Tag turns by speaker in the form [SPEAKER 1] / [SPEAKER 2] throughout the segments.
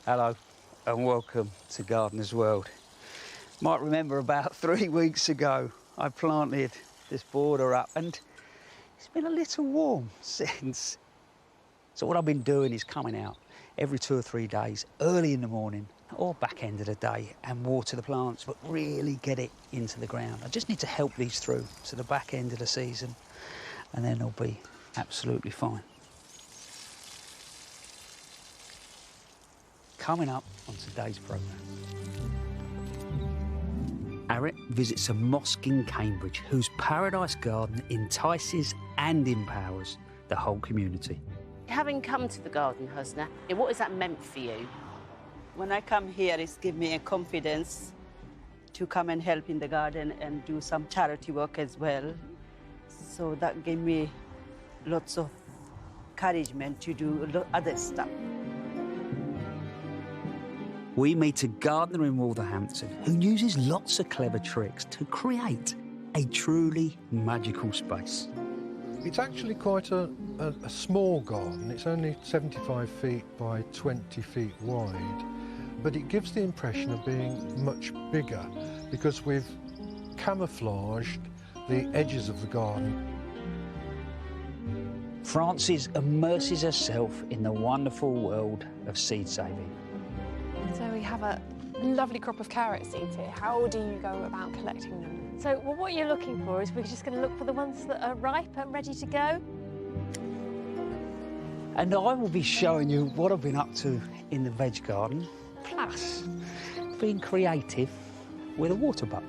[SPEAKER 1] Hello and welcome to Gardener's World. Might remember about 3 weeks ago I planted this border up and it's been a little warm since. So what I've been doing is coming out every 2 or 3 days, early in the morning or back end of the day, and water the plants, but really get it into the ground. I just need to help these through to the back end of the season and then they'll be absolutely fine. Coming up on today's programme, Arit visits a mosque in Cambridge whose paradise garden entices and empowers the whole community.
[SPEAKER 2] Having come to the garden, Husna, what has that meant for you?
[SPEAKER 3] When I come here, it's give me a confidence to come and help in the garden and do some charity work as well. So that gave me lots of encouragement to do other stuff.
[SPEAKER 1] We meet a gardener in Wolverhampton who uses lots of clever tricks to create a truly magical space.
[SPEAKER 4] It's actually quite a small garden. It's only 75 feet by 20 feet wide, but it gives the impression of being much bigger because we've camouflaged the edges of the garden.
[SPEAKER 1] Frances immerses herself in the wonderful world of seed saving.
[SPEAKER 5] So we have a lovely crop of carrot seeds here. How do you go about collecting them?
[SPEAKER 6] So what you're looking for is we're just going to look for the ones that are ripe and ready to go.
[SPEAKER 1] And I will be showing you what I've been up to in the veg garden, plus being creative with a water butt.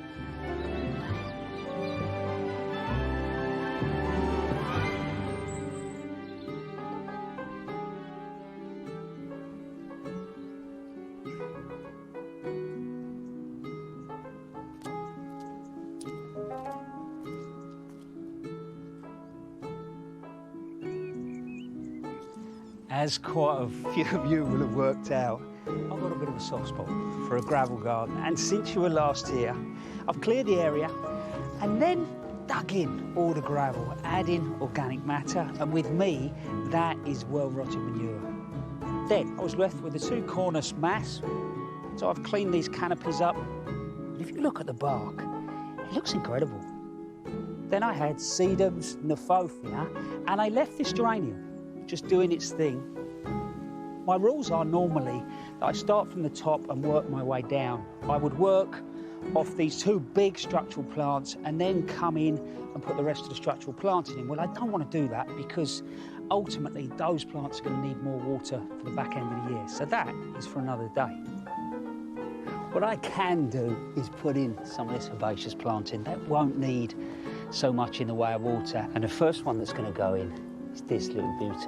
[SPEAKER 1] As quite a few of you will have worked out, I've got a bit of a soft spot for a gravel garden. And since you were last here, I've cleared the area and then dug in all the gravel, adding organic matter. And with me, that is well-rotted manure. Then I was left with the 2 corners mass. So I've cleaned these canopies up. And if you look at the bark, it looks incredible. Then I had sedums, Gnaphofia, and I left this geranium just doing its thing. My rules are normally that I start from the top and work my way down. I would work off these 2 big structural plants and then come in and put the rest of the structural planting in. Well, I don't want to do that because ultimately those plants are going to need more water for the back end of the year. So that is for another day. What I can do is put in some of this herbaceous planting. That won't need so much in the way of water. And the first one that's going to go in is this little beauty,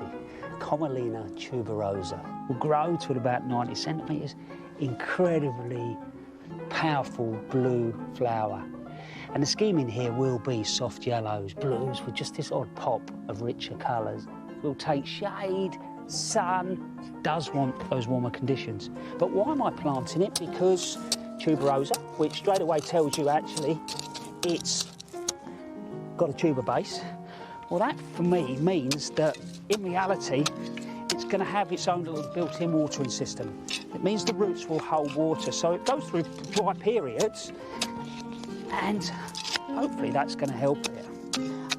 [SPEAKER 1] Commelina tuberosa. Will grow to about 90 centimetres, incredibly powerful blue flower. And the scheme in here will be soft yellows, blues with just this odd pop of richer colours. Will take shade, sun, does want those warmer conditions. But why am I planting it? Because tuberosa, which straight away tells you actually it's got a tuber base. Well, that for me means that in reality it's going to have its own little built-in watering system. It means the roots will hold water, so it goes through dry periods and hopefully that's going to help it.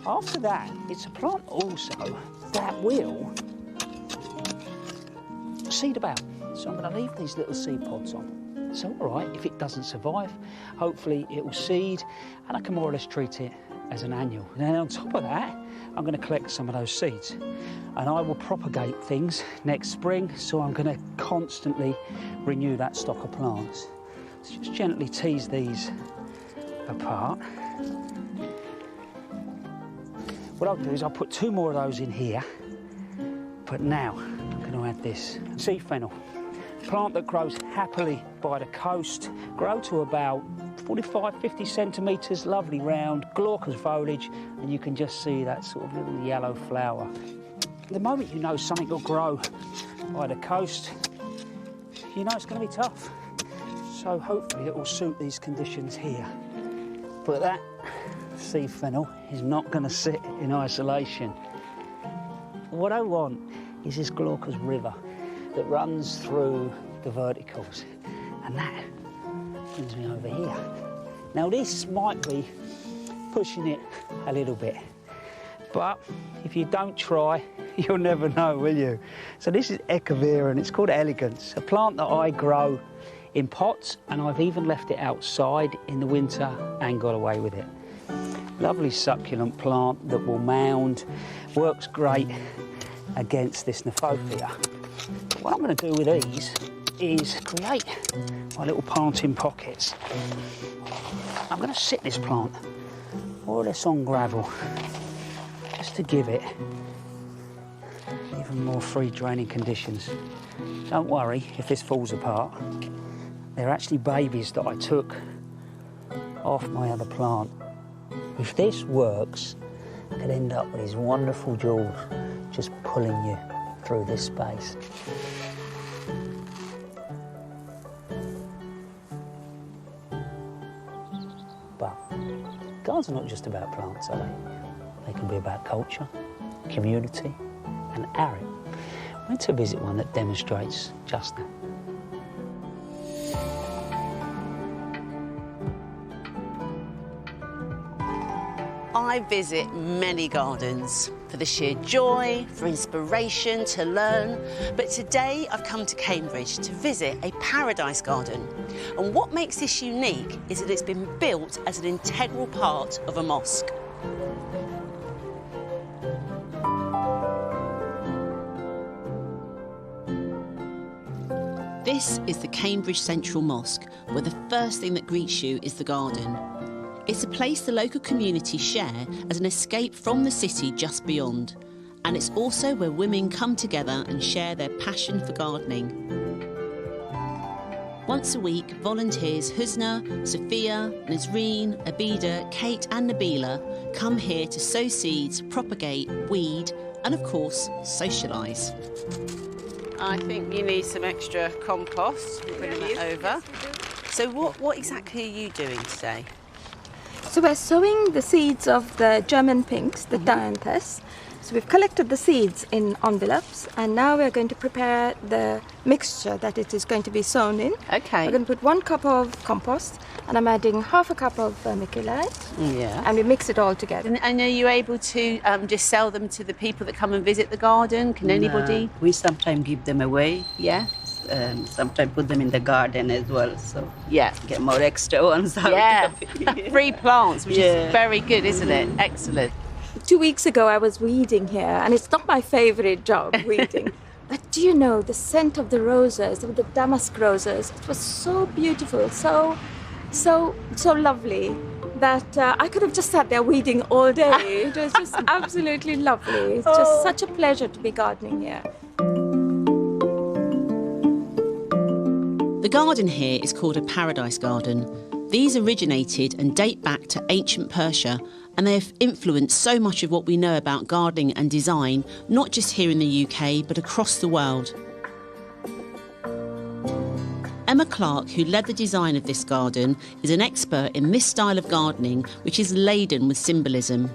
[SPEAKER 1] After that, it's a plant also that will seed about. So I'm going to leave these little seed pods on. It's all right if it doesn't survive. Hopefully it will seed and I can more or less treat it as an annual. And then on top of that, I'm going to collect some of those seeds and I will propagate things next spring, so I'm going to constantly renew that stock of plants. So just gently tease these apart. What I'll do is I'll put 2 more of those in here, but now I'm going to add this sea fennel. Plant that grows happily by the coast, grow to about 45, 50 centimetres, lovely round, glaucous foliage, and you can just see that sort of little yellow flower. The moment you know something will grow by the coast, you know it's going to be tough. So hopefully it will suit these conditions here. But that sea fennel is not going to sit in isolation. What I want is this glaucous river that runs through the verticals, and that brings me over here. Now this might be pushing it a little bit, but if you don't try, you'll never know, will you? So this is Echevera, and it's called Elegance, a plant that I grow in pots, and I've even left it outside in the winter and got away with it. Lovely succulent plant that will mound, works great against this Gnaphopia. But what I'm going to do with these is create my little planting pockets. I'm going to sit this plant more or less on gravel, just to give it even more free draining conditions. Don't worry if this falls apart. They're actually babies that I took off my other plant. If this works, I could end up with these wonderful jewels just pulling you through this space. But gardens are not just about plants, are they? They can be about culture, community, and art. I went to visit one that demonstrates just that.
[SPEAKER 2] I visit many gardens for the sheer joy, for inspiration, to learn. But today I've come to Cambridge to visit a paradise garden. And what makes this unique is that it's been built as an integral part of a mosque. This is the Cambridge Central Mosque, where the first thing that greets you is the garden. It's a place the local community share as an escape from the city just beyond. And it's also where women come together and share their passion for gardening. Once a week, volunteers Husna, Sophia, Nazreen, Abida, Kate and Nabila come here to sow seeds, propagate, weed and, of course, socialise. I think you need some extra compost. Bring that over. So what exactly are you doing today?
[SPEAKER 7] So we're sowing the seeds of the German pinks, the dianthus. So we've collected the seeds in envelopes, and now we're going to prepare the mixture that it is going to be sown in.
[SPEAKER 2] Okay.
[SPEAKER 7] We're going to put 1 cup of compost, and I'm adding half a cup of vermiculite.
[SPEAKER 2] Yeah.
[SPEAKER 7] And we mix it all together.
[SPEAKER 2] And are you able to just sell them to the people that come and visit the garden? Can anybody?
[SPEAKER 3] We sometimes give them away.
[SPEAKER 2] Yeah.
[SPEAKER 3] Sometimes put them in the garden as well, so
[SPEAKER 2] Yeah.
[SPEAKER 3] get more extra ones out.
[SPEAKER 2] Yeah.
[SPEAKER 3] of it.
[SPEAKER 2] Free plants, which
[SPEAKER 3] Yeah.
[SPEAKER 2] is very good, isn't it? Excellent.
[SPEAKER 7] 2 weeks ago I was weeding here, and it's not my favorite job, weeding. But do you know, the scent of the roses, of the damask roses, it was so beautiful, so lovely that I could have just sat there weeding all day. It was just absolutely lovely. It's just such a pleasure to be gardening here.
[SPEAKER 2] The garden here is called a paradise garden. These originated and date back to ancient Persia, and they have influenced so much of what we know about gardening and design, not just here in the UK, but across the world. Emma Clark, who led the design of this garden, is an expert in this style of gardening, which is laden with symbolism.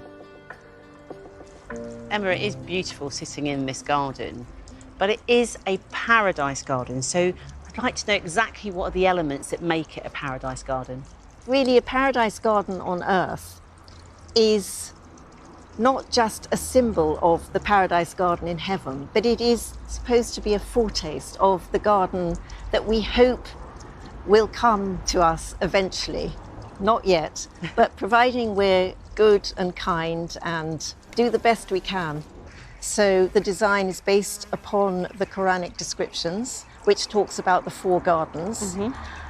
[SPEAKER 2] Emma, it is beautiful sitting in this garden, but it is a paradise garden, so I'd like to know exactly what are the elements that make it a paradise garden.
[SPEAKER 8] Really, a paradise garden on earth is not just a symbol of the paradise garden in heaven, but it is supposed to be a foretaste of the garden that we hope will come to us eventually. Not yet, but providing we're good and kind and do the best we can. So the design is based upon the Quranic descriptions, which talks about the 4 gardens.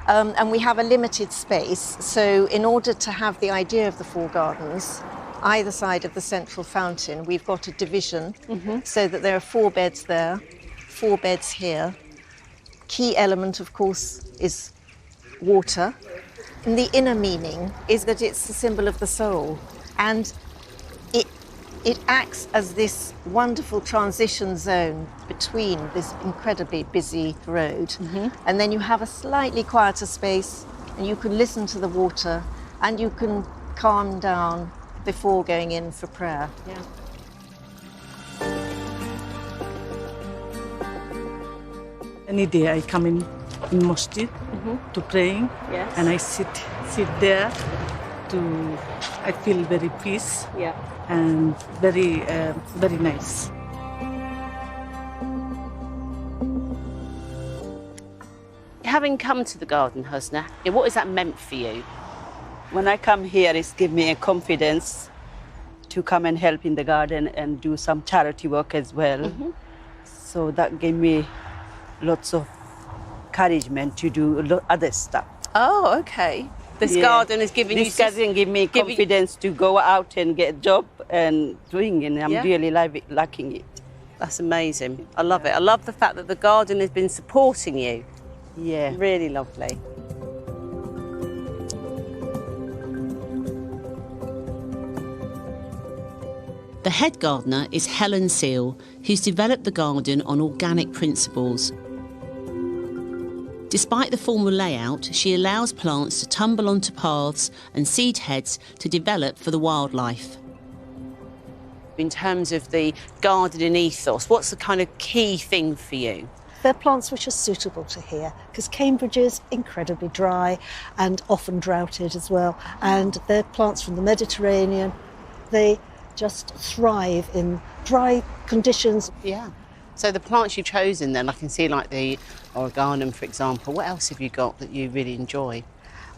[SPEAKER 8] And we have a limited space. So in order to have the idea of the 4 gardens, either side of the central fountain, we've got a division so that there are 4 beds there, 4 beds here. Key element, of course, is water. And the inner meaning is that it's the symbol of the soul. And it acts as this wonderful transition zone between this incredibly busy road. And then you have a slightly quieter space, and you can listen to the water, and you can calm down before going in for prayer.
[SPEAKER 2] Yeah.
[SPEAKER 9] Any day I come in masjid to praying,
[SPEAKER 6] Yes.
[SPEAKER 9] and I sit there to. I feel very peace
[SPEAKER 6] Yeah.
[SPEAKER 9] and very very nice.
[SPEAKER 2] Having come to the garden, Husna, what has that meant for you?
[SPEAKER 3] When I come here, it's give me a confidence to come and help in the garden and do some charity work as well. So that gave me lots of encouragement to do other stuff.
[SPEAKER 2] Oh, okay. This
[SPEAKER 3] Yeah.
[SPEAKER 2] garden has given
[SPEAKER 3] This
[SPEAKER 2] you...
[SPEAKER 3] garden give me confidence to go out and get a job and doing it. I'm
[SPEAKER 2] Yeah.
[SPEAKER 3] really liking it.
[SPEAKER 2] That's amazing. I love it. I love the fact that the garden has been supporting you.
[SPEAKER 3] Yeah.
[SPEAKER 2] Really lovely. The head gardener is Helen Seal, who's developed the garden on organic principles. Despite the formal layout, she allows plants to tumble onto paths and seed heads to develop for the wildlife. In terms of the gardening ethos, what's the kind of key thing for you?
[SPEAKER 8] They're plants which are suitable to here because Cambridge is incredibly dry and often droughted as well. And they're plants from the Mediterranean. They just thrive in dry conditions.
[SPEAKER 2] Yeah. So the plants you've chosen then, I can see like the oreganum, for example. What else have you got that you really enjoy?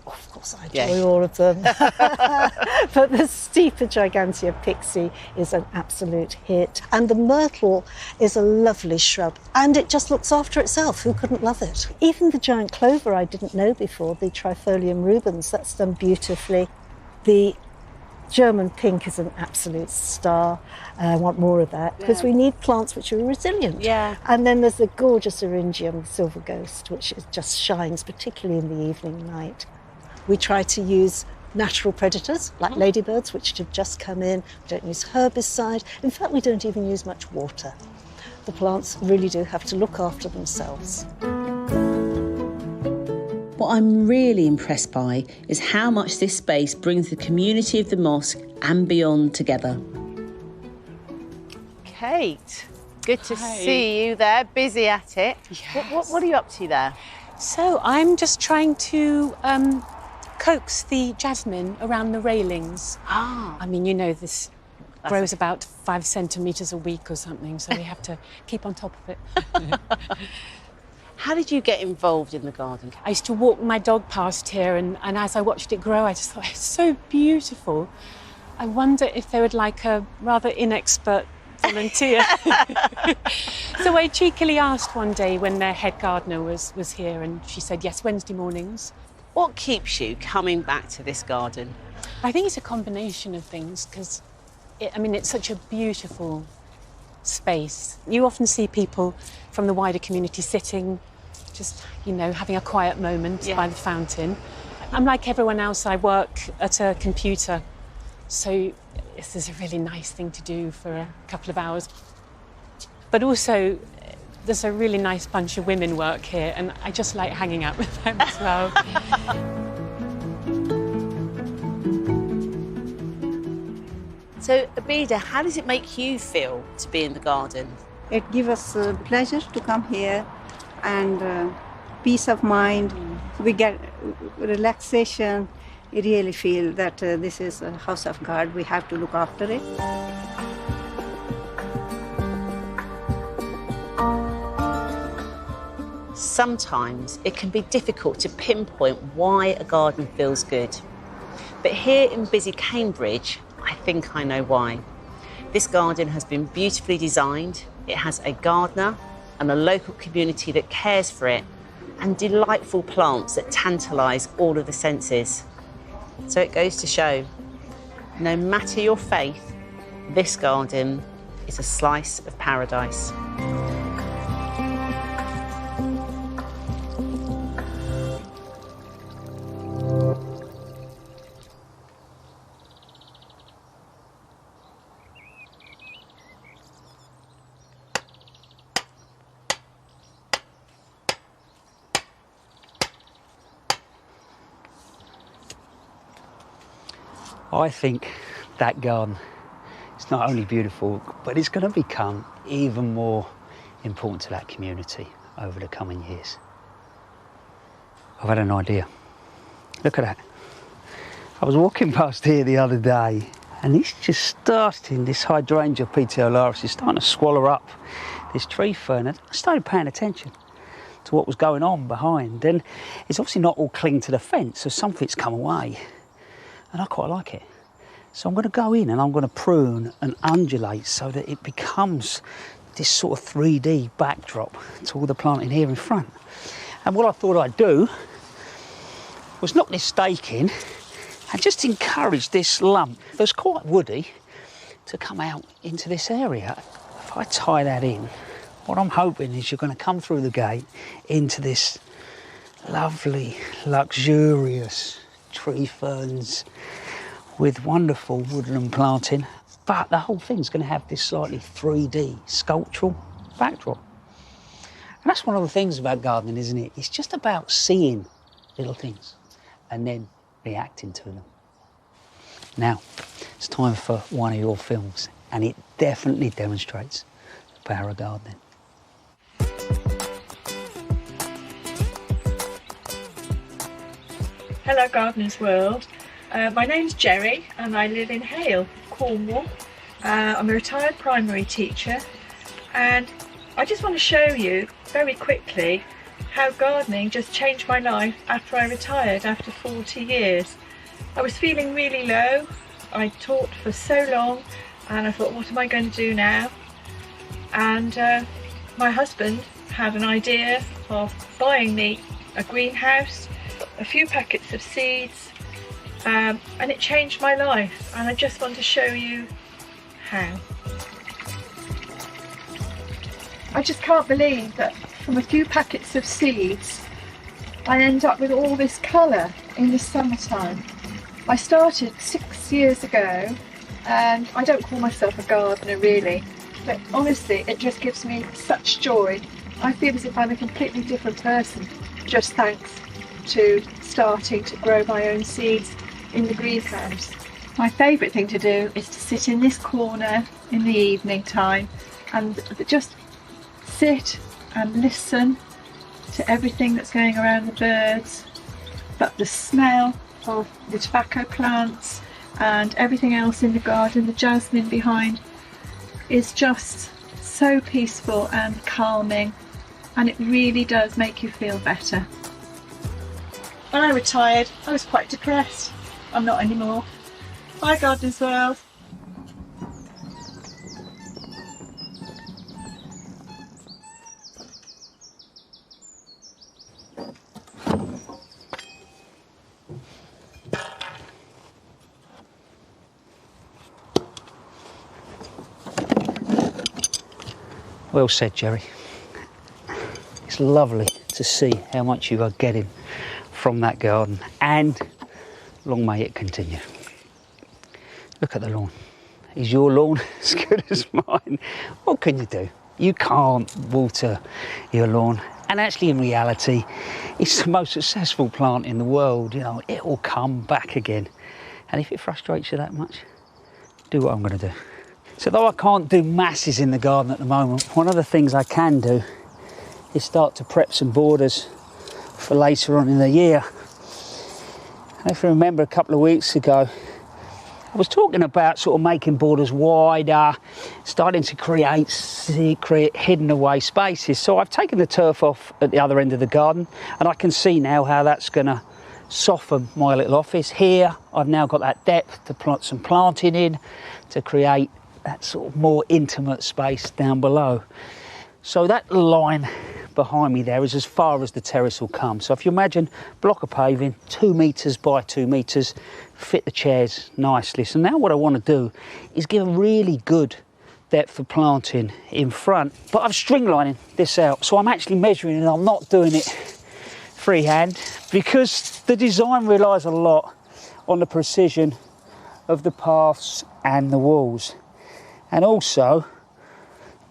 [SPEAKER 8] Of course, I enjoy all of them. But the Stipa gigantea pixie is an absolute hit. And the myrtle is a lovely shrub. And it just looks after itself. Who couldn't love it? Even the giant clover I didn't know before, the Trifolium rubens, that's done beautifully. The German pink is an absolute star. I want more of that because we need plants which are resilient.
[SPEAKER 2] Yeah.
[SPEAKER 8] And then there's the gorgeous Eryngium silver ghost, which just shines, particularly in the evening light. We try to use natural predators like ladybirds, which have just come in. We don't use herbicide. In fact, we don't even use much water. The plants really do have to look after themselves.
[SPEAKER 2] What I'm really impressed by is how much this space brings the community of the mosque and beyond together. Kate, good to see you there, busy at it.
[SPEAKER 10] Yes.
[SPEAKER 2] What are you up to there?
[SPEAKER 10] So I'm just trying to coax the jasmine around the railings.
[SPEAKER 2] Ah.
[SPEAKER 10] I mean, you know, this grows about 5 centimetres a week or something, so we have to keep on top of it.
[SPEAKER 2] How did you get involved in the garden?
[SPEAKER 10] I used to walk my dog past here, and as I watched it grow, I just thought, it's so beautiful. I wonder if they would like a rather inexpert volunteer. So I cheekily asked one day when their head gardener was here, and she said, yes, Wednesday mornings.
[SPEAKER 2] What keeps you coming back to this garden?
[SPEAKER 10] I think it's a combination of things, because, it's such a beautiful space. You often see people from the wider community sitting, just, having a quiet moment by the fountain. I'm like everyone else, I work at a computer, so this is a really nice thing to do for a couple of hours. But also, there's a really nice bunch of women work here, and I just like hanging out with them as well.
[SPEAKER 2] So, Abida, how does it make you feel to be in the garden?
[SPEAKER 11] It gives us pleasure to come here and peace of mind. We get relaxation. I really feel that this is a house of God. We have to look after it.
[SPEAKER 2] Sometimes it can be difficult to pinpoint why a garden feels good. But here in busy Cambridge, I think I know why. This garden has been beautifully designed. It has a gardener and a local community that cares for it, and delightful plants that tantalise all of the senses. So it goes to show, no matter your faith, this garden is a slice of paradise.
[SPEAKER 1] I think that garden is not only beautiful, but it's going to become even more important to that community over the coming years. I've had an idea. Look at that. I was walking past here the other day and it's just starting, this hydrangea petiolaris is starting to swallow up this tree fern. And I started paying attention to what was going on behind, and it's obviously not all clinging to the fence, so some of it's come away, and I quite like it. So I'm going to go in and I'm going to prune and undulate so that it becomes this sort of 3D backdrop to all the planting here in front. And what I thought I'd do was knock this stake in and just encourage this lump that's quite woody to come out into this area. If I tie that in, what I'm hoping is you're going to come through the gate into this lovely, luxurious tree ferns with wonderful woodland planting, but the whole thing's going to have this slightly 3D sculptural backdrop. And that's one of the things about gardening, isn't it? It's just about seeing little things and then reacting to them. Now, it's time for one of your films, and it definitely demonstrates the power of gardening.
[SPEAKER 12] Hello Gardener's World. My name's Jerry and I live in Hale, Cornwall. I'm a retired primary teacher, and I just want to show you very quickly how gardening just changed my life after I retired after 40 years. I was feeling really low. I taught for so long and I thought, what am I going to do now? And my husband had an idea of buying me a greenhouse, a few packets of seeds, and it changed my life, and I just want to show you how. I just can't believe that from a few packets of seeds I end up with all this colour in the summertime. I started 6 years ago, and I don't call myself a gardener really, but honestly it just gives me such joy. I feel as if I'm a completely different person just thanks to starting to grow my own seeds in the greenhouse. My favourite thing to do is to sit in this corner in the evening time and just sit and listen to everything that's going around, the birds, but the smell of the tobacco plants and everything else in the garden, the jasmine behind, is just so peaceful and calming, and it really does make you feel better. When I retired, I was quite depressed. I'm not anymore. Bye Gardener's World.
[SPEAKER 1] Well said, Jerry. It's lovely to see how much you are getting from that garden, and long may it continue. Look at the lawn. Is your lawn as good as mine? What can you do? You can't water your lawn, and actually in reality it's the most successful plant in the world. You know, it will come back again, and if it frustrates you that much, do what I'm going to do. So though I can't do masses in the garden at the moment, one of the things I can do is start to prep some borders for later on in the year. And if you remember a couple of weeks ago, I was talking about sort of making borders wider, starting to create secret hidden away spaces. So I've taken the turf off at the other end of the garden, and I can see now how that's going to soften my little office. Here I've now got that depth to plant some planting in to create that sort of more intimate space down below. So that line behind me there is as far as the terrace will come. So if you imagine block of paving, 2 metres by 2 metres, fit the chairs nicely. So now what I want to do is give a really good depth of planting in front, but I'm stringlining this out. So I'm actually measuring, and I'm not doing it freehand, because the design relies a lot on the precision of the paths and the walls. And also,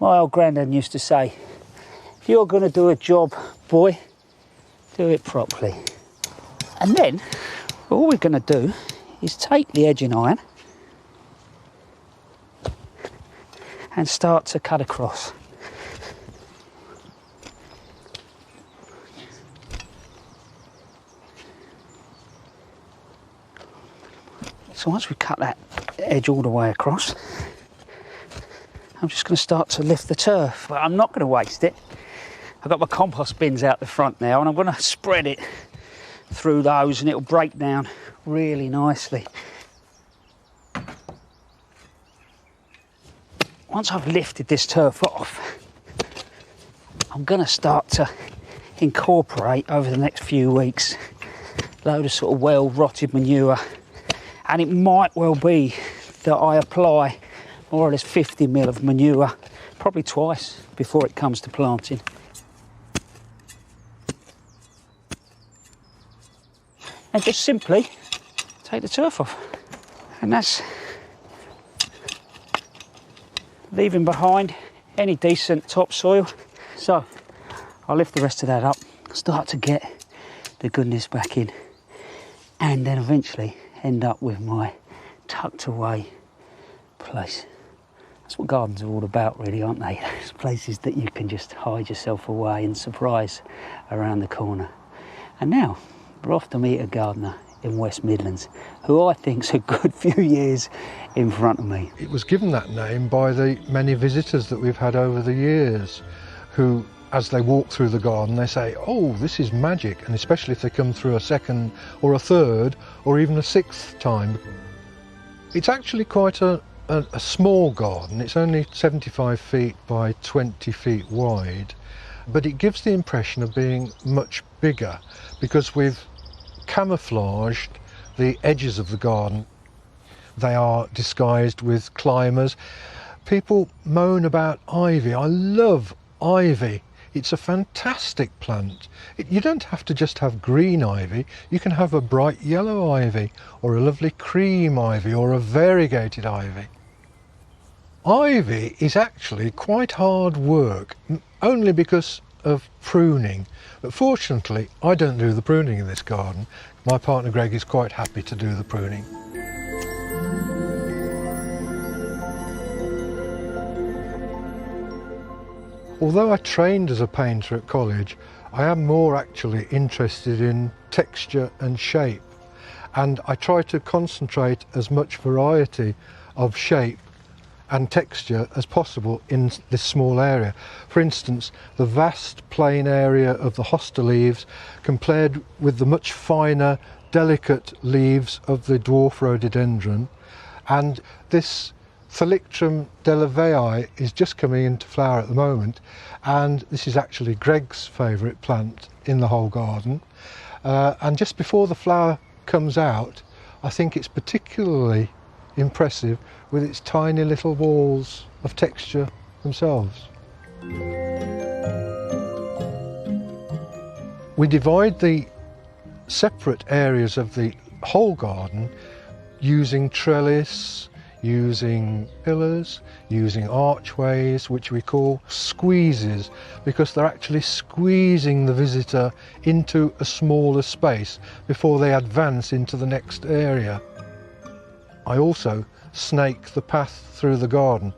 [SPEAKER 1] my old granddad used to say, if you're going to do a job, boy, do it properly. And then, all we're going to do is take the edging iron and start to cut across. So once we cut that edge all the way across, I'm just going to start to lift the turf. But I'm not going to waste it. I've got my compost bins out the front now, and I'm going to spread it through those, and it'll break down really nicely. Once I've lifted this turf off, I'm going to start to incorporate over the next few weeks a load of sort of well-rotted manure, and it might well be that I apply more or less 50 ml of manure, probably twice before it comes to planting. And just simply take the turf off, and that's leaving behind any decent topsoil. So I'll lift the rest of that up, start to get the goodness back in, and then eventually end up with my tucked away place. That's what gardens are all about, really, aren't they? It's places that you can just hide yourself away and surprise around the corner. And now we're off to meet a gardener in West Midlands who I think's a good few years in front of me.
[SPEAKER 4] It was given that name by the many visitors that we've had over the years who, as they walk through the garden, they say, oh, this is magic, and especially if they come through a second or a third or even a sixth time. It's actually quite a small garden. It's only 75 feet by 20 feet wide, but it gives the impression of being much bigger because we've camouflaged the edges of the garden. They are disguised with climbers. People moan about ivy. I love ivy. It's a fantastic plant. You don't have to just have green ivy. You can have a bright yellow ivy, or a lovely cream ivy, or a variegated ivy. Ivy is actually quite hard work, only because of pruning. But fortunately, I don't do the pruning in this garden. My partner Greg is quite happy to do the pruning. Although I trained as a painter at college, I am more actually interested in texture and shape, and I try to concentrate as much variety of shape and texture as possible in this small area. For instance, the vast plain area of the hosta leaves compared with the much finer, delicate leaves of the dwarf rhododendron, and this Thalictrum delavei is just coming into flower at the moment, and this is actually Greg's favourite plant in the whole garden. And just before the flower comes out, I think it's particularly impressive with its tiny little balls of texture themselves. We divide the separate areas of the whole garden using trellis, using pillars, using archways, which we call squeezes, because they're actually squeezing the visitor into a smaller space before they advance into the next area. I also snake the path through the garden.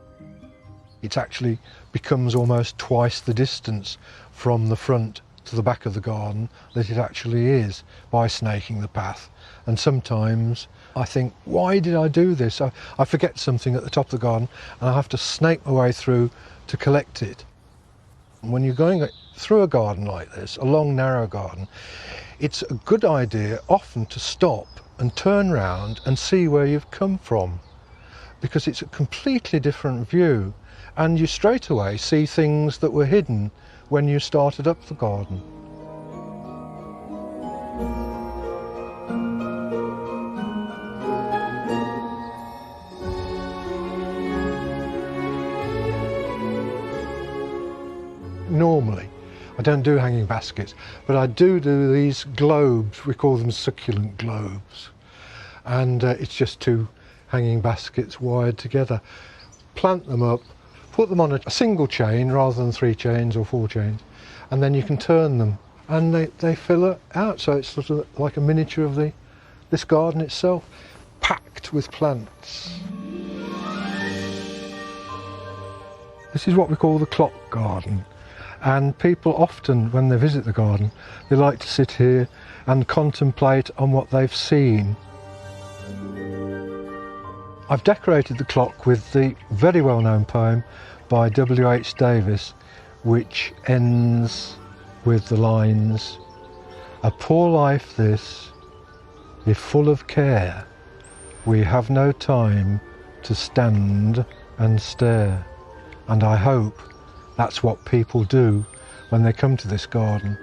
[SPEAKER 4] It actually becomes almost twice the distance from the front to the back of the garden that it actually is by snaking the path. And sometimes I think, why did I do this? I forget something at the top of the garden and I have to snake my way through to collect it. And when you're going through a garden like this, a long narrow garden, it's a good idea often to stop and turn round and see where you've come from, because it's a completely different view and you straight away see things that were hidden when you started up the garden. Normally, I don't do hanging baskets, but I do these globes. We call them succulent globes. And it's just two hanging baskets wired together. Plant them up, put them on a single chain rather than 3 chains or 4 chains, and then you can turn them and they fill out. So it's sort of like a miniature of this garden itself, packed with plants. This is what we call the clock garden. And people often, when they visit the garden, they like to sit here and contemplate on what they've seen. I've decorated the clock with the very well-known poem by W.H. Davis, which ends with the lines, "A poor life this, if full of care, we have no time to stand and stare." And I hope that's what people do when they come to this garden.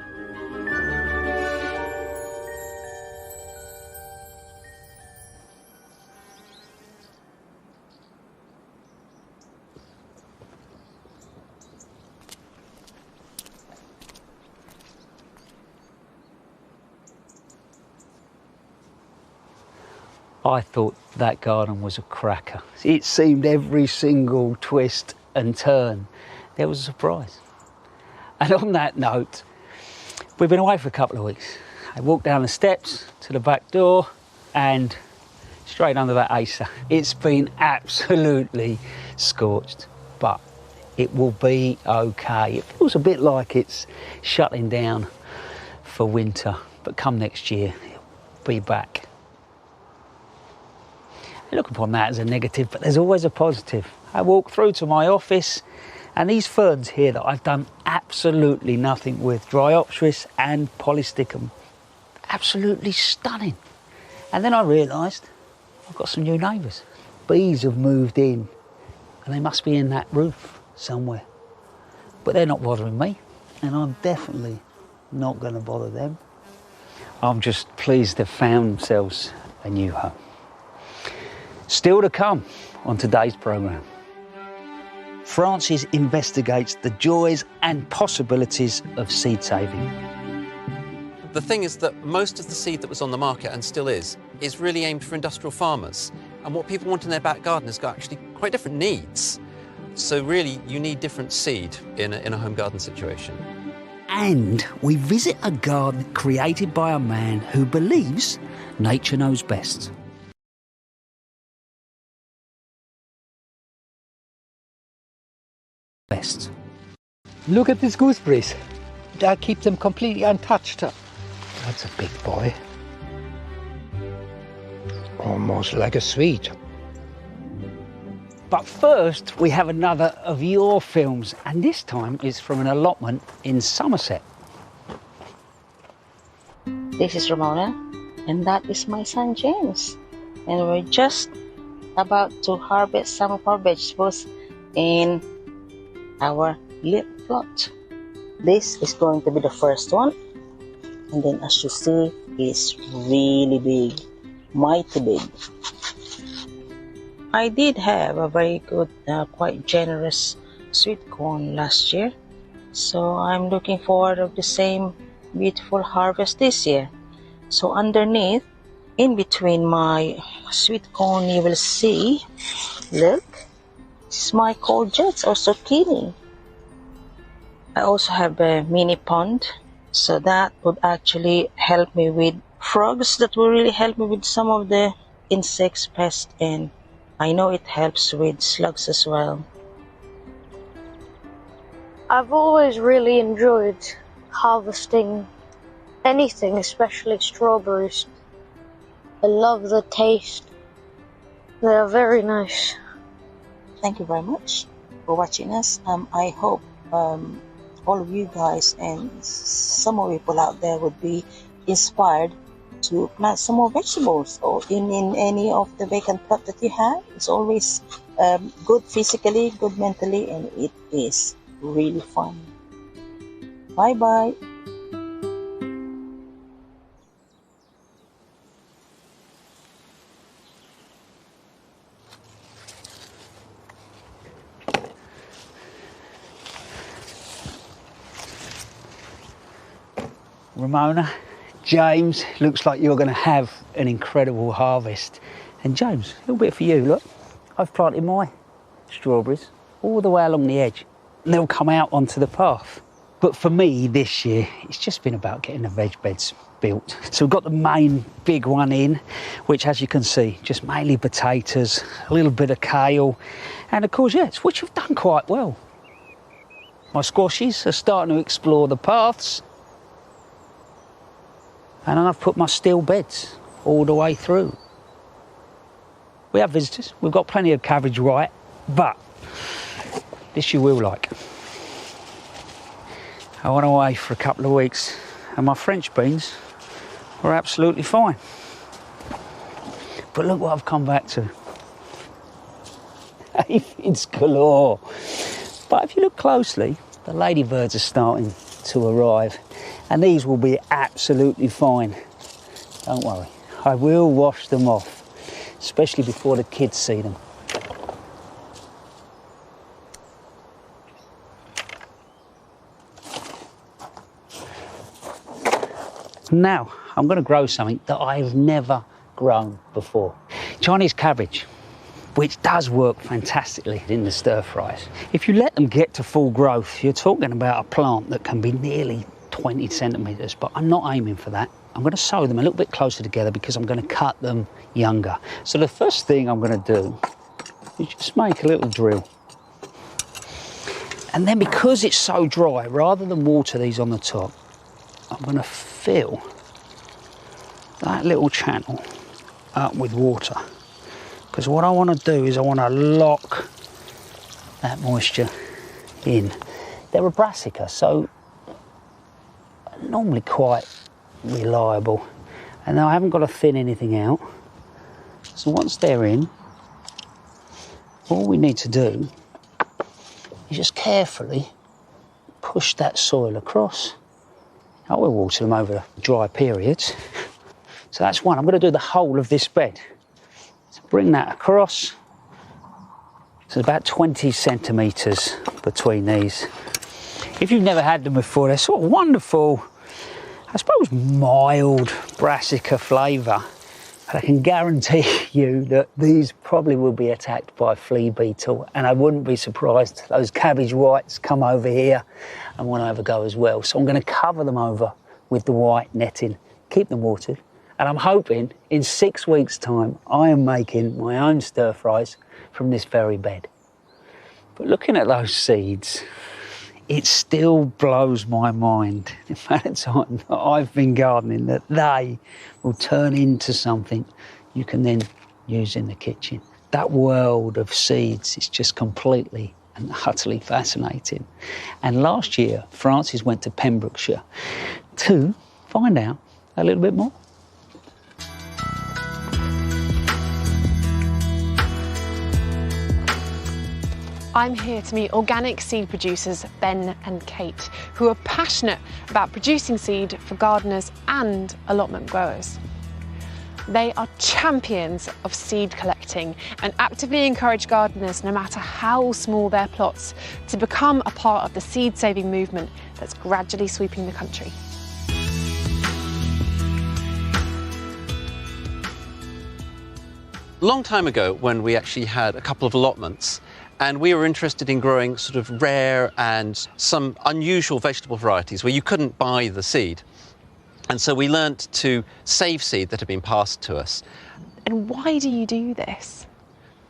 [SPEAKER 1] I thought that garden was a cracker. It seemed every single twist and turn there was a surprise. And on that note, we've been away for a couple of weeks. I walked down the steps to the back door and straight under that Acer. It's been absolutely scorched, but it will be okay. It feels a bit like it's shutting down for winter, but come next year, it'll be back. I look upon that as a negative, but there's always a positive. I walk through to my office and these ferns here that I've done absolutely nothing with, Dryopteris and Polysticum, absolutely stunning. And then I realised I've got some new neighbours. Bees have moved in and they must be in that roof somewhere. But they're not bothering me and I'm definitely not going to bother them. I'm just pleased they've found themselves a new home. Still to come on today's programme. Frances investigates the joys and possibilities of seed saving.
[SPEAKER 13] The thing is that most of the seed that was on the market, and still is really aimed for industrial farmers. And what people want in their back garden has got actually quite different needs. So really, you need different seed in a home garden situation.
[SPEAKER 1] And we visit a garden created by a man who believes nature knows best.
[SPEAKER 14] Look at these gooseberries. I keep them completely untouched. That's a big boy. Almost like a sweet.
[SPEAKER 1] But first, we have another of your films, and this time is from an allotment in Somerset.
[SPEAKER 15] This is Ramona, and that is my son James. And we're just about to harvest some of our vegetables in our little plot. This is going to be the first one, and then as you see, it's really big, mighty big. I did have a very good, quite generous sweet corn last year, so I'm looking forward to the same beautiful harvest this year. So underneath, in between my sweet corn, you will see, look, this is my courgettes or zucchini. I also have a mini pond, so that would actually help me with frogs. That will really help me with some of the insects, pests, and I know it helps with slugs as well.
[SPEAKER 6] I've always really enjoyed harvesting anything, especially strawberries. I love the taste. They are very nice.
[SPEAKER 15] Thank you very much for watching us. I hope all of you guys and some more people out there would be inspired to plant some more vegetables or in any of the vacant plot that you have. It's always good physically, good mentally, and it is really fun. Bye bye.
[SPEAKER 1] Ramona, James, looks like you're going to have an incredible harvest. And James, a little bit for you, look. I've planted my strawberries all the way along the edge. And they'll come out onto the path. But for me this year, it's just been about getting the veg beds built. So we've got the main big one in, which as you can see, just mainly potatoes, a little bit of kale, and of courgettes, which have done quite well. My squashes are starting to explore the paths. And then I've put my steel beds all the way through. We have visitors. We've got plenty of cabbage white, but this you will like. I went away for a couple of weeks and my French beans were absolutely fine. But look what I've come back to. Aphids galore. But if you look closely, the ladybirds are starting to arrive and these will be absolutely fine. Don't worry, I will wash them off, especially before the kids see them. Now, I'm going to grow something that I've never grown before. Chinese cabbage, which does work fantastically in the stir fries. If you let them get to full growth, you're talking about a plant that can be nearly 20 centimetres, but I'm not aiming for that. I'm going to sow them a little bit closer together because I'm going to cut them younger. So the first thing I'm going to do is just make a little drill. And then because it's so dry, rather than water these on the top, I'm going to fill that little channel up with water. Because what I want to do is I want to lock that moisture in. They're a brassica, so normally quite reliable. And now I haven't got to thin anything out. So once they're in, all we need to do is just carefully push that soil across. I will water them over dry periods. So that's one. I'm going to do the whole of this bed. So bring that across. So about 20 centimetres between these. If you've never had them before, they're sort of wonderful, I suppose mild brassica flavour. But I can guarantee you that these probably will be attacked by flea beetle, and I wouldn't be surprised those cabbage whites come over here and want to have a go as well. So I'm going to cover them over with the white netting, keep them watered, and I'm hoping in 6 weeks' time I am making my own stir fries from this very bed. But looking at those seeds, it still blows my mind the amount of time that I've been gardening that they will turn into something you can then use in the kitchen. That world of seeds is just completely and utterly fascinating. And last year, Francis went to Pembrokeshire to find out a little bit more.
[SPEAKER 5] I'm here to meet organic seed producers Ben and Kate, who are passionate about producing seed for gardeners and allotment growers. They are champions of seed collecting and actively encourage gardeners, no matter how small their plots, to become a part of the seed-saving movement that's gradually sweeping the country.
[SPEAKER 13] A long time ago, when we actually had a couple of allotments, and we were interested in growing sort of rare and some unusual vegetable varieties where you couldn't buy the seed. And so we learnt to save seed that had been passed to us.
[SPEAKER 5] And why do you do this?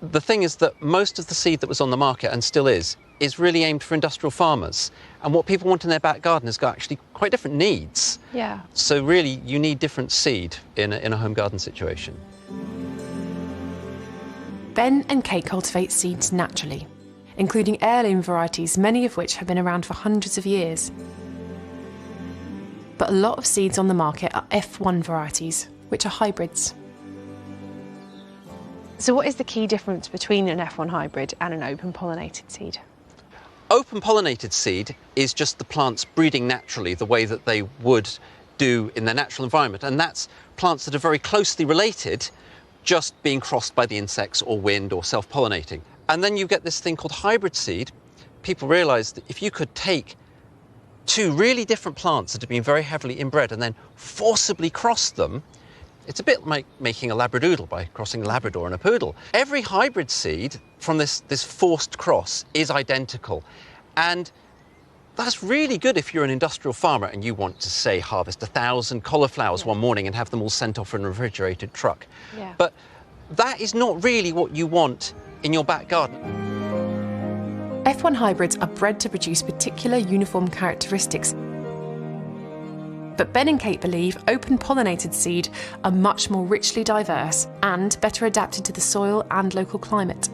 [SPEAKER 13] The thing is that most of the seed that was on the market, and still is really aimed for industrial farmers. And what people want in their back garden has got actually quite different needs.
[SPEAKER 5] Yeah.
[SPEAKER 13] So really, you need different seed in a home garden situation.
[SPEAKER 5] Ben and Kate cultivate seeds naturally, including heirloom varieties, many of which have been around for hundreds of years. But a lot of seeds on the market are F1 varieties, which are hybrids. So what is the key difference between an F1 hybrid and an open pollinated seed?
[SPEAKER 13] Open pollinated seed is just the plants breeding naturally the way that they would do in their natural environment, and that's plants that are very closely related, just being crossed by the insects or wind or self-pollinating. And then you get this thing called hybrid seed. People realise that if you could take two really different plants that have been very heavily inbred and then forcibly cross them, it's a bit like making a labradoodle by crossing a Labrador and a poodle. Every hybrid seed from this forced cross is identical. And that's really good if you're an industrial farmer and you want to, say, harvest 1,000 cauliflowers one morning and have them all sent off in a refrigerated truck.
[SPEAKER 5] Yeah.
[SPEAKER 13] But that is not really what you want in your back garden.
[SPEAKER 5] F1 hybrids are bred to produce particular uniform characteristics. But Ben and Kate believe open pollinated seed are much more richly diverse and better adapted to the soil and local climate.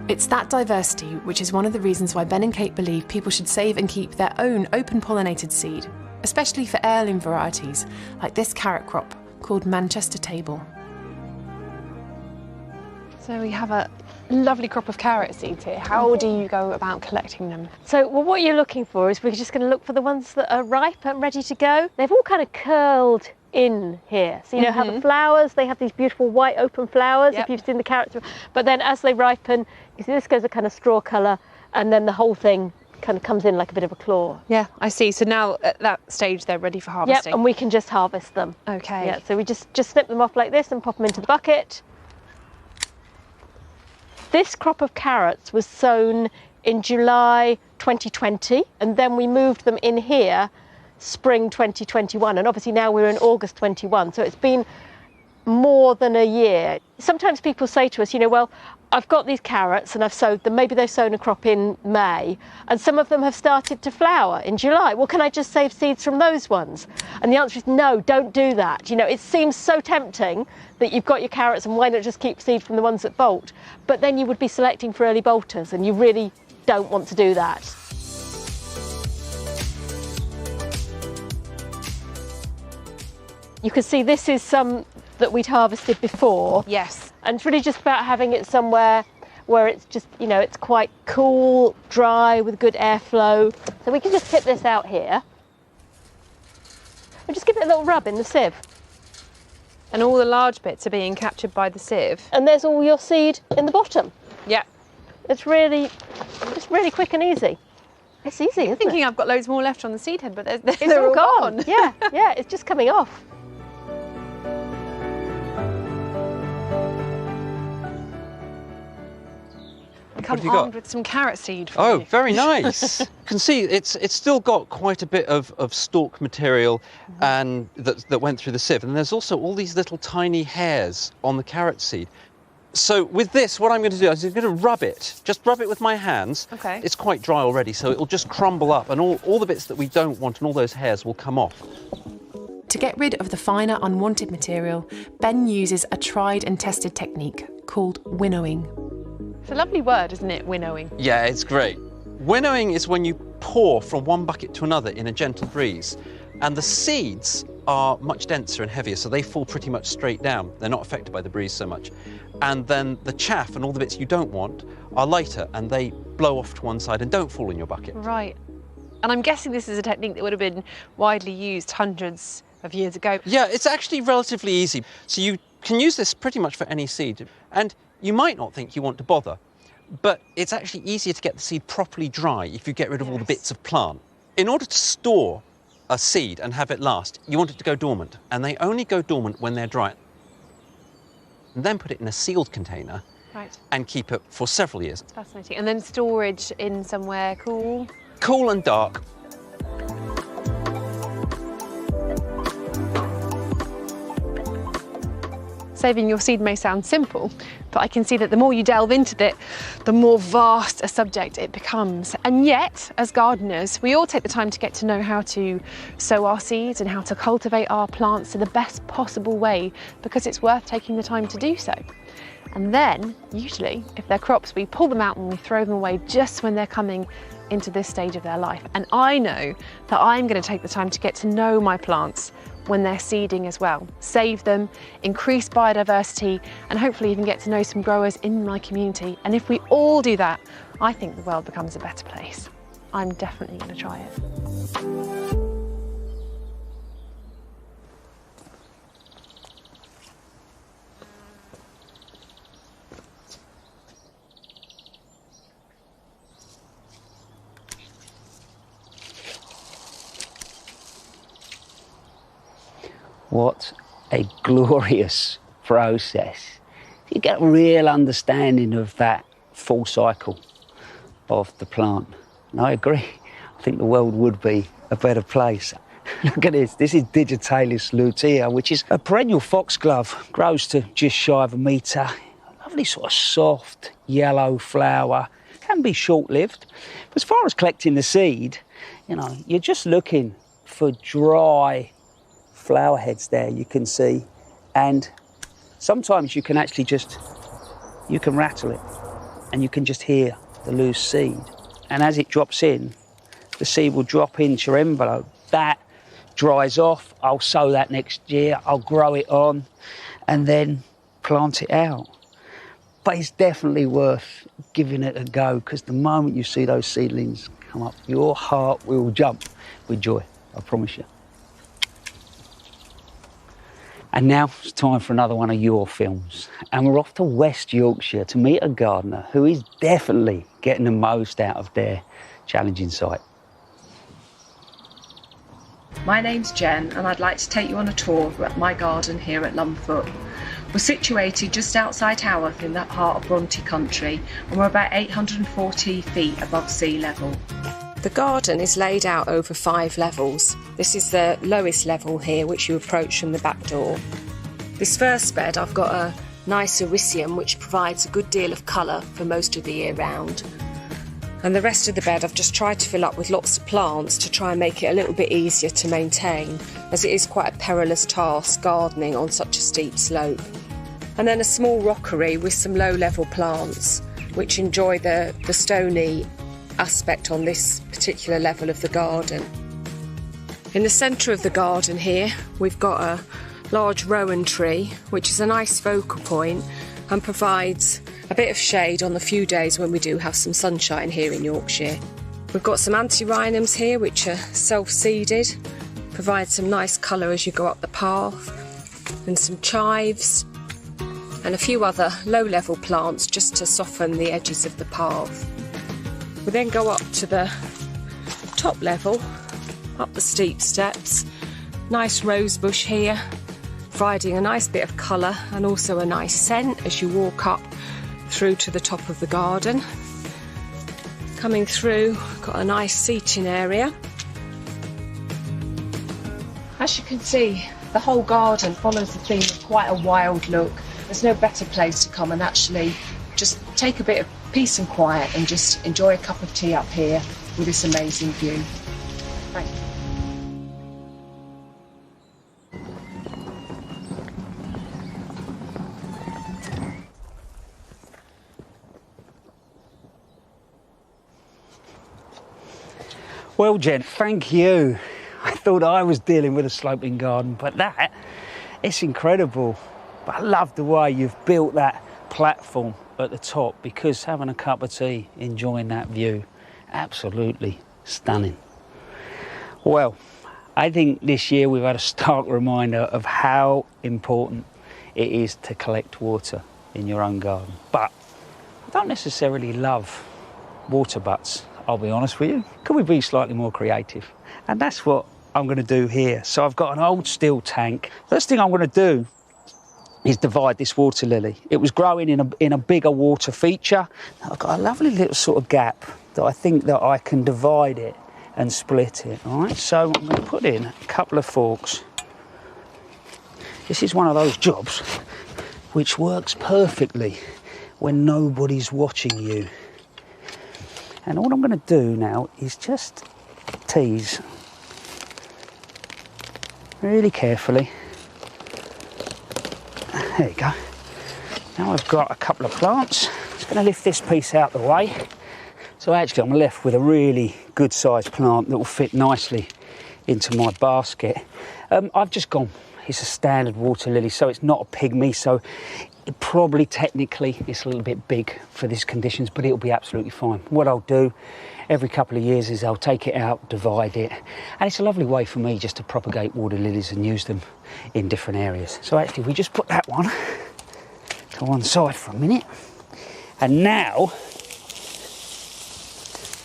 [SPEAKER 5] It's that diversity which is one of the reasons why Ben and Kate believe people should save and keep their own open pollinated seed, especially for heirloom varieties like this carrot crop called Manchester Table. So we have a lovely crop of carrot seeds here. How do you go about collecting them?
[SPEAKER 6] So, well, what you're looking for is we're just going to look for the ones that are ripe and ready to go. They've all kind of curled in here. So you know how the flowers, they have these beautiful white open flowers, if you've seen the carrots. But then as they ripen, you see this goes a kind of straw colour, and then the whole thing kind of comes in like a bit of a claw.
[SPEAKER 5] Yeah, I see. So now at that stage they're ready for harvesting.
[SPEAKER 6] Yep, and we can just harvest them.
[SPEAKER 5] Okay.
[SPEAKER 6] Yeah, so we just snip them off like this and pop them into the bucket. This crop of carrots was sown in July 2020, and then we moved them in here spring 2021, and obviously now we're in August 21, so it's been more than a year. Sometimes people say to us, you know, well, I've got these carrots and I've sowed them, maybe they've sown a crop in May, and some of them have started to flower in July. Well, can I just save seeds from those ones? And the answer is no, don't do that. You know, it seems so tempting that you've got your carrots and why not just keep seed from the ones that bolt? But then you would be selecting for early bolters, and you really don't want to do that. You can see this is some that we'd harvested before.
[SPEAKER 5] Yes.
[SPEAKER 6] And it's really just about having it somewhere where it's just, you know, it's quite cool, dry, with good airflow. So we can just tip this out here. And just give it a little rub in the sieve.
[SPEAKER 5] And all the large bits are being captured by the sieve.
[SPEAKER 6] And there's all your seed in the bottom.
[SPEAKER 5] Yeah.
[SPEAKER 6] It's really quick and easy. It's easy, isn't it?
[SPEAKER 5] I'm thinking I've got loads more left on the seed head, but
[SPEAKER 6] they're all gone. Yeah, it's just coming off.
[SPEAKER 5] Come armed with some carrot seed for
[SPEAKER 13] Oh,
[SPEAKER 5] you.
[SPEAKER 13] very nice. You can see it's still got quite a bit of stalk material and that went through the sieve. And there's also all these little tiny hairs on the carrot seed. So with this, what I'm going to do is I'm going to rub it. Just rub it with my hands.
[SPEAKER 5] Okay.
[SPEAKER 13] It's quite dry already, so it'll just crumble up, and all the bits that we don't want and all those hairs will come off.
[SPEAKER 5] To get rid of the finer, unwanted material, Ben uses a tried and tested technique called winnowing. It's a lovely word, isn't it, winnowing?
[SPEAKER 13] Yeah, it's great. Winnowing is when you pour from one bucket to another in a gentle breeze, and the seeds are much denser and heavier, so they fall pretty much straight down. They're not affected by the breeze so much. And then the chaff and all the bits you don't want are lighter, and they blow off to one side and don't fall in your bucket.
[SPEAKER 5] Right. And I'm guessing this is a technique that would have been widely used hundreds of years ago.
[SPEAKER 13] Yeah, it's actually relatively easy. So you can use this pretty much for any seed. And you might not think you want to bother, but it's actually easier to get the seed properly dry if you get rid of all the bits of plant. In order to store a seed and have it last, you want it to go dormant, and they only go dormant when they're dry. And then put it in a sealed container and keep it for several years.
[SPEAKER 5] Fascinating. And then storage in somewhere cool?
[SPEAKER 13] Cool and dark.
[SPEAKER 5] Saving your seed may sound simple, but I can see that the more you delve into it, the more vast a subject it becomes. And yet, as gardeners, we all take the time to get to know how to sow our seeds and how to cultivate our plants in the best possible way, because it's worth taking the time to do so. And then, usually, if they're crops, we pull them out and we throw them away just when they're coming into this stage of their life. And I know that I'm going to take the time to get to know my plants when they're seeding as well. Save them, increase biodiversity, and hopefully even get to know some growers in my community. And if we all do that, I think the world becomes a better place. I'm definitely going to try it.
[SPEAKER 1] What a glorious process. You get a real understanding of that full cycle of the plant. And I agree. I think the world would be a better place. Look at this. This is Digitalis lutea, which is a perennial foxglove. Grows to just shy of a metre. Lovely sort of soft yellow flower. Can can be short-lived. As far as collecting the seed, you know, you're just looking for dry flower heads there, you can see. And sometimes you can actually just, you can rattle it and you can just hear the loose seed. And as it drops in, the seed will drop into your envelope. That dries off, I'll sow that next year, I'll grow it on and then plant it out. But it's definitely worth giving it a go, because the moment you see those seedlings come up, your heart will jump with joy, I promise you. And now it's time for another one of your films. And we're off to West Yorkshire to meet a gardener who is definitely getting the most out of their challenging site.
[SPEAKER 5] My name's Jen and I'd like to take you on a tour of my garden here at Lumfoot. We're situated just outside Haworth in the heart of Bronte country, and we're about 840 feet above sea level. The garden is laid out over 5 levels. This is the lowest level here, which you approach from the back door. This first bed I've got a nice Ericium which provides a good deal of colour for most of the year round. And the rest of the bed I've just tried to fill up with lots of plants to try and make it a little bit easier to maintain, as it is quite a perilous task gardening on such a steep slope. And then a small rockery with some low-level plants which enjoy the stony aspect on this particular level of the garden. In the centre of the garden here we've got a large rowan tree which is a nice focal point and provides a bit of shade on the few days when we do have some sunshine here in Yorkshire. We've got some antirrhinums here which are self-seeded, provide some nice colour as you go up the path, and some chives and a few other low-level plants just to soften the edges of the path. We then go up to the top level, up the steep steps. Nice rose bush here, providing a nice bit of colour and also a nice scent as you walk up through to the top of the garden. Coming through, got a nice seating area. As you can see, the whole garden follows the theme of quite a wild look. There's no better place to come and actually just take a bit of peace and quiet and just enjoy a cup of tea up here with this amazing view. Thank you.
[SPEAKER 1] Well, Jen, thank you. I thought I was dealing with a sloping garden, but it's incredible. But I love the way you've built that platform at the top, because having a cup of tea, enjoying that view, absolutely stunning. Well, I think this year we've had a stark reminder of how important it is to collect water in your own garden. But I don't necessarily love water butts, I'll be honest with you. Could we be slightly more creative? And that's what I'm going to do here. So I've got an old steel tank. First thing I'm going to do is divide this water lily. It was growing in a bigger water feature. I've got a lovely little sort of gap that I think that I can divide it and split it. All right, so I'm going to put in a couple of forks. This is one of those jobs which works perfectly when nobody's watching you. And all I'm going to do now is just tease really carefully. There you go. Now I've got a couple of plants. I'm just going to lift this piece out of the way. So actually I'm left with a really good sized plant that will fit nicely into my basket. I've just gone, it's a standard water lily, so it's not a pygmy, so it probably technically it's a little bit big for these conditions, but it'll be absolutely fine. What I'll do every couple of years is I'll take it out, divide it, and it's a lovely way for me just to propagate water lilies and use them in different areas. So actually we just put that one to one side for a minute. And now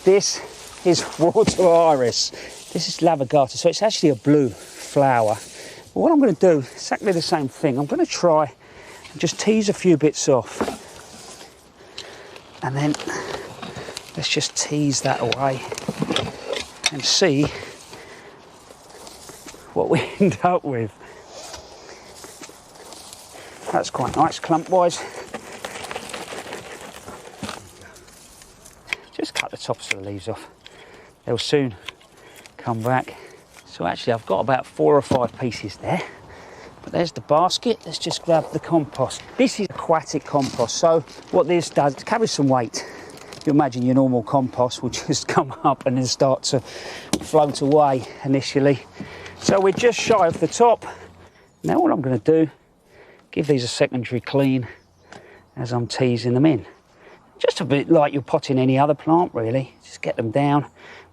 [SPEAKER 1] this is water iris. This is lavagata, so it's actually a blue flower. But what I'm going to do, exactly the same thing. I'm going to try and just tease a few bits off. And then let's just tease that away and see what we end up with. That's quite nice clump-wise. the tops of the leaves off. They'll soon come back. So actually I've got about 4 or 5 pieces there. But there's the basket. Let's just grab the compost. This is aquatic compost. So what this does, it carries some weight. You imagine your normal compost will just come up and then start to float away initially. So we're just shy of the top. Now what I'm going to do, give these a secondary clean as I'm teasing them in. Just a bit like you're potting any other plant really. Just get them down,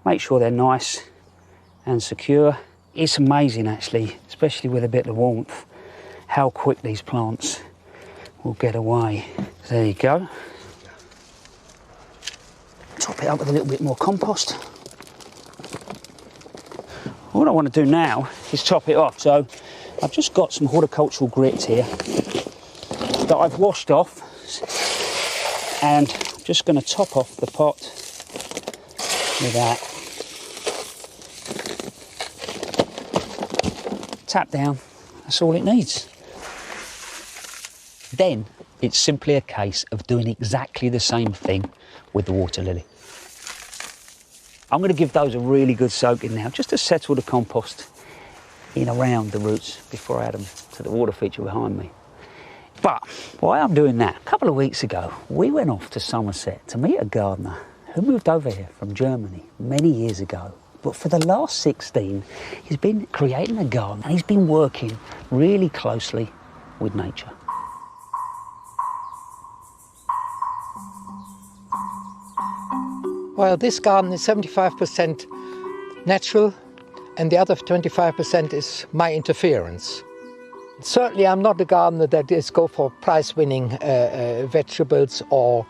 [SPEAKER 1] make sure they're nice and secure. It's amazing actually, especially with a bit of warmth, how quick these plants will get away. There you go. Top it up with a little bit more compost. What I want to do now is top it off. So I've just got some horticultural grits here that I've washed off, and I'm just going to top off the pot with that. Tap down, that's all it needs. Then it's simply a case of doing exactly the same thing with the water lily. I'm going to give those a really good soaking now, just to settle the compost in around the roots before I add them to the water feature behind me. But why I'm doing that, a couple of weeks ago, we went off to Somerset to meet a gardener who moved over here from Germany many years ago. But for the last 16, he's been creating a garden and he's been working really closely with nature.
[SPEAKER 14] Well, this garden is 75% natural and the other 25% is my interference. Certainly I'm not a gardener that is go for prize-winning vegetables or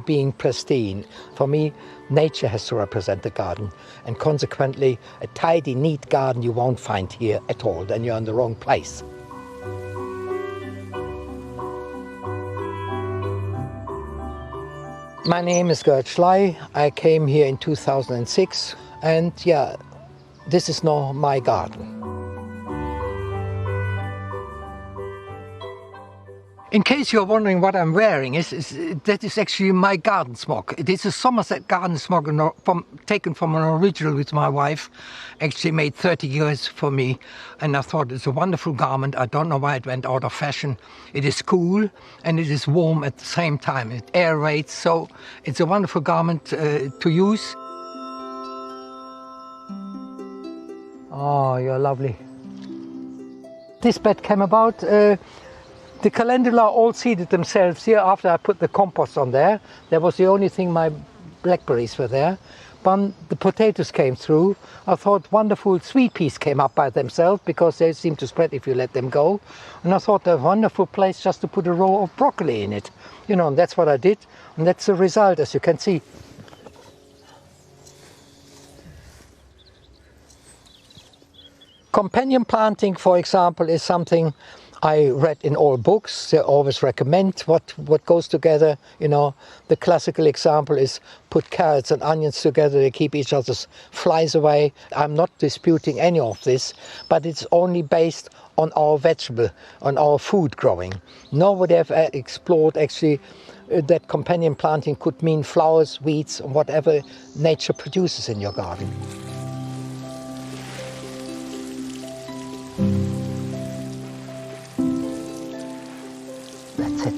[SPEAKER 14] being pristine. For me, nature has to represent the garden, and consequently a tidy, neat garden you won't find here at all, then you're in the wrong place. My name is Gert Schley. I came here in 2006, and yeah, this is now my garden. In case you're wondering what I'm wearing, that is actually my garden smock. It is a Somerset garden smock taken from an original with my wife, actually made 30 years for me, and I thought it's a wonderful garment. I don't know why it went out of fashion. It is cool and it is warm at the same time. It aerates, so it's a wonderful garment to use. Oh, you're lovely. This bed came about. The calendula all seeded themselves here after I put the compost on there. That was the only thing my blackberries were there. But the potatoes came through. I thought wonderful sweet peas came up by themselves because they seem to spread if you let them go. And I thought a wonderful place just to put a row of broccoli in it. You know, and that's what I did. And that's the result, as you can see. Companion planting, for example, is something I read in all books. They always recommend what goes together. You know, the classical example is put carrots and onions together, they keep each other's flies away. I'm not disputing any of this, but it's only based on our vegetable, on our food growing. Nobody have explored actually that companion planting could mean flowers, weeds, or whatever nature produces in your garden. That's it.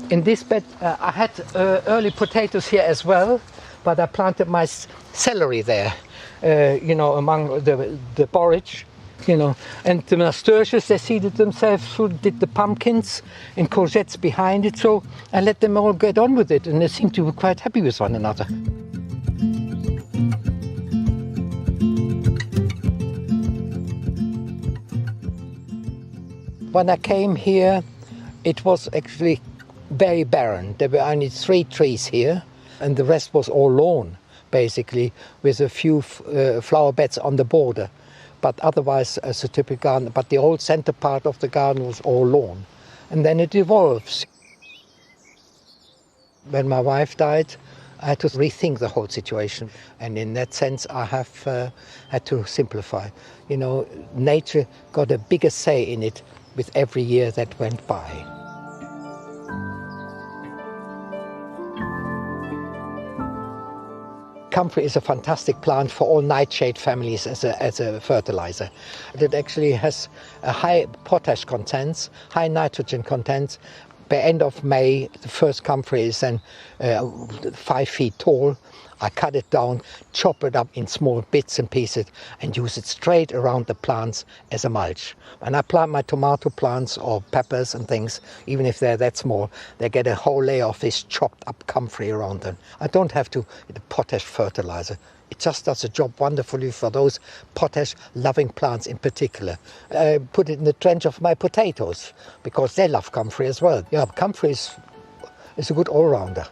[SPEAKER 14] In this bed I had early potatoes here as well, but I planted my celery there, you know, among the borage, you know. And the nasturtiums, they seeded themselves through, did the pumpkins and courgettes behind it, so I let them all get on with it, and they seem to be quite happy with one another. When I came here, it was actually very barren. There were only 3 trees here, and the rest was all lawn, basically, with a few flower beds on the border. But otherwise, as a typical garden, but the old center part of the garden was all lawn. And then it evolves. When my wife died, I had to rethink the whole situation. And in that sense, I have had to simplify. You know, nature got a bigger say in it with every year that went by. Comfrey is a fantastic plant for all nightshade families as a fertilizer. It actually has a high potash contents, high nitrogen contents. By end of May, the first Comfrey is then 5 feet tall. I cut it down, chop it up in small bits and pieces and use it straight around the plants as a mulch. When I plant my tomato plants or peppers and things, even if they're that small, they get a whole layer of this chopped up Comfrey around them. I don't have to the potash fertilizer. It just does the job wonderfully for those potash-loving plants in particular. I put it in the trench of my potatoes because they love Comfrey as well. Yeah, Comfrey is a good all-rounder.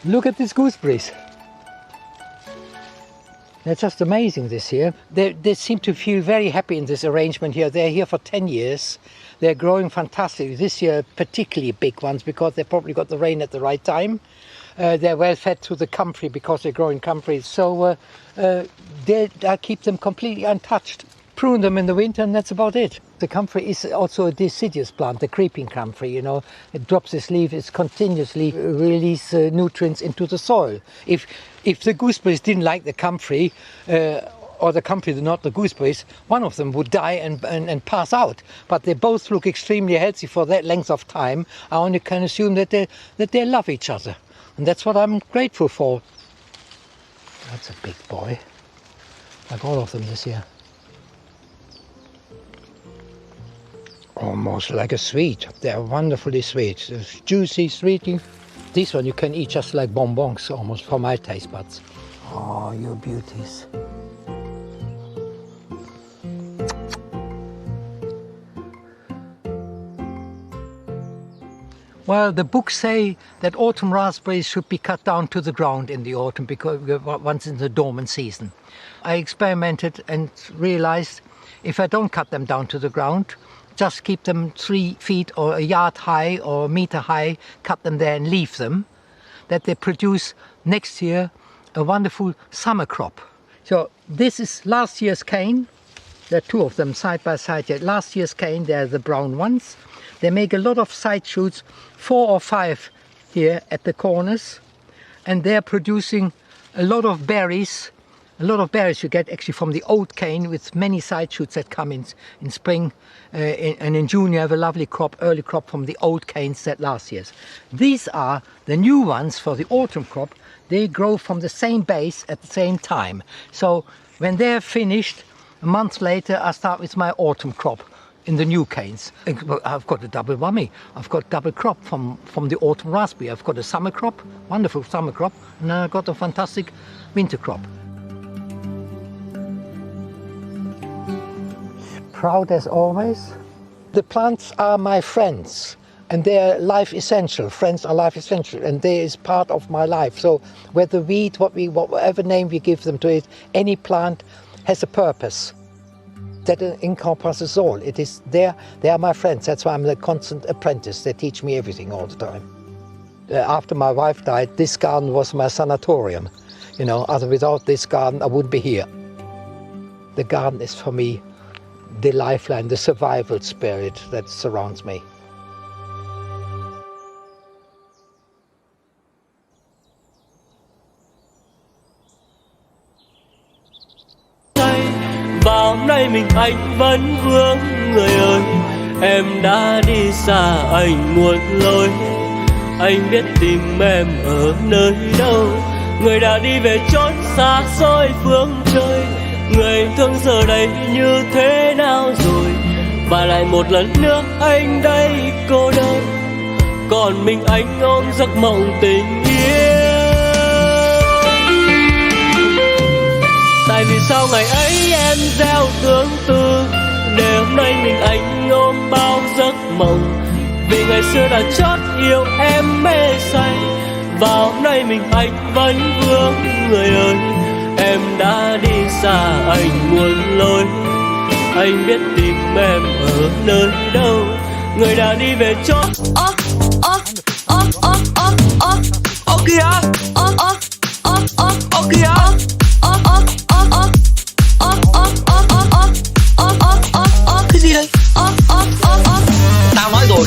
[SPEAKER 14] Look at these gooseberries. They're just amazing this year. They seem to feel very happy in this arrangement here. They're here for 10 years. They're growing fantastically. This year, particularly big ones because they probably got the rain at the right time. They're well fed to the Comfrey because they're growing Comfrey. So I keep them completely untouched. Prune them in the winter and that's about it. The Comfrey is also a deciduous plant, the creeping Comfrey, you know. It drops its leaves, it continuously releases nutrients into the soil. If the gooseberries didn't like the Comfrey, or the Comfrey not the gooseberries, one of them would die and pass out. But they both look extremely healthy for that length of time. I only can assume that they love each other. And that's what I'm grateful for. That's a big boy, like all of them this year. Almost like a sweet. They're wonderfully sweet. It's juicy, sweety. This one you can eat just like bonbons, almost for my taste buds. Oh, you beauties. Well, the books say that autumn raspberries should be cut down to the ground in the autumn because once in the dormant season. I experimented and realized if I don't cut them down to the ground, just keep them 3 feet or a yard high or a meter high, cut them there and leave them, that they produce next year a wonderful summer crop. So this is last year's cane. There are 2 of them side by side here. Last year's cane, they're the brown ones. They make a lot of side shoots, 4 or 5 here at the corners, and they're producing a lot of berries. A lot of berries you get actually from the old cane with many side shoots that come in spring. And in June you have a lovely crop, early crop from the old canes that last year's. These are the new ones for the autumn crop. They grow from the same base at the same time. So when they're finished, a month later I start with my autumn crop in the new canes. I've got a double whammy. I've got double crop from the autumn raspberry. I've got a summer crop, wonderful summer crop, and I've got a fantastic winter crop. Proud as always. The plants are my friends and they're life essential. Friends are life essential and they is part of my life. So whether weed, whatever name we give them to it, any plant has a purpose that encompasses all. It is they are my friends. That's why I'm the constant apprentice. They teach me everything all the time. After my wife died, this garden was my sanatorium. You know, without this garden I wouldn't be here. The garden is for me the lifeline, the survival spirit that surrounds me.
[SPEAKER 16] Vào nay mình anh vẫn vương người ơi, em đã đi xa anh muôn lối. Anh biết tìm em ở nơi đâu, người đã đi về chốn xa xôi phương trời. Người thương giờ đây như thế nào rồi, và lại một lần nữa anh đây cô đơn, còn mình anh ôm giấc mộng tình yêu. Tại vì sao ngày ấy em gieo tương tư, để hôm nay mình anh ôm bao giấc mộng. Vì ngày xưa đã chót yêu em mê say, và hôm nay mình anh vẫn vương người ơi. Em đã đi xa anh muôn lối, anh biết tìm em ở nơi đâu, người đã đi về chốn. Ô kìa, ô kìa. Cái gì đây? Tao nói rồi,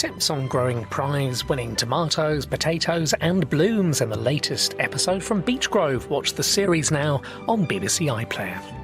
[SPEAKER 17] Tips on growing prize-winning tomatoes, potatoes and blooms in the latest episode from Beechgrove. Watch the series now on BBC iPlayer.